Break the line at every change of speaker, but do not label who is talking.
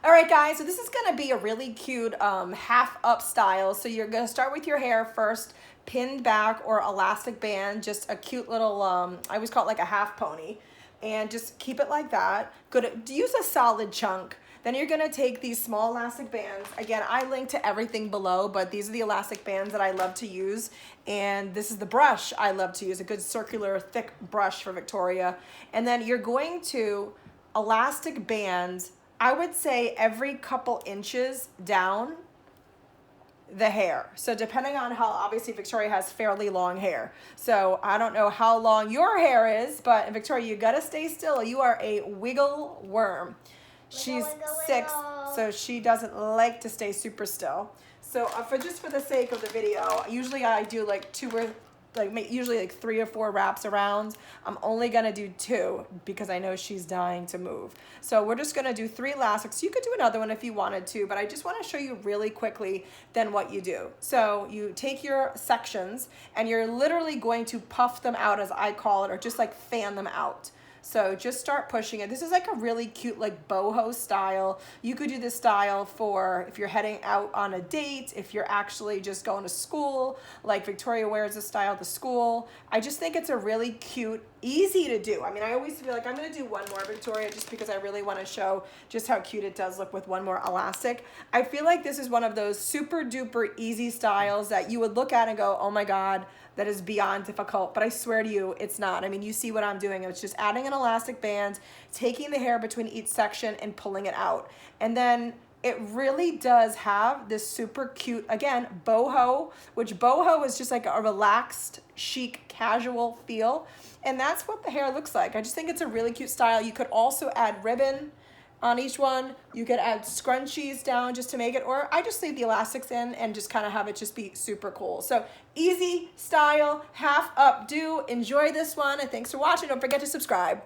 All right, guys, so this is gonna be a really cute half up style. So you're gonna start with your hair first, pinned back or elastic band, just a cute little, I always call it like a half pony, and just keep it like that. Good, use a solid chunk. Then you're gonna take these small elastic bands. Again, I link to everything below, but these are the elastic bands that I love to use. And this is the brush I love to use, a good circular, thick brush for Victoria. And then you're going to elastic bands, I would say every couple inches down the hair. So depending on how, obviously Victoria has fairly long hair. So I don't know how long your hair is, but Victoria, you gotta stay still. You are a wiggle worm. She's
Wiggle, wiggle,
6,
wiggle.
so she doesn't like to stay super still. So for the sake of the video, usually I do like usually like 3 or 4 wraps around. I'm only gonna do 2 because I know she's dying to move. So we're just gonna do 3 elastics. You could do another one if you wanted to, but I just wanna show you really quickly then what you do. So you take your sections and you're literally going to puff them out, as I call it, or just like fan them out. So just start pushing it. This is like a really cute like boho style. You could do this style for if you're heading out on a date, if you're actually just going to school, like Victoria wears this style to school. I just think it's a really cute, easy to do. I mean, I always feel like I'm gonna do one more, Victoria, just because I really wanna show just how cute it does look with one more elastic. I feel like this is one of those super duper easy styles that you would look at and go, oh my God, that is beyond difficult, but I swear to you, it's not. I mean, you see what I'm doing. It's just adding an elastic band, taking the hair between each section and pulling it out. And then it really does have this super cute, again, boho, which boho is just like a relaxed, chic, casual feel. And that's what the hair looks like. I just think it's a really cute style. You could also add ribbon on each one. You could add scrunchies down just to make it, or I just leave the elastics in and just kind of have it just be super cool. So easy style, half up do. Enjoy this one, and thanks for watching. Don't forget to subscribe.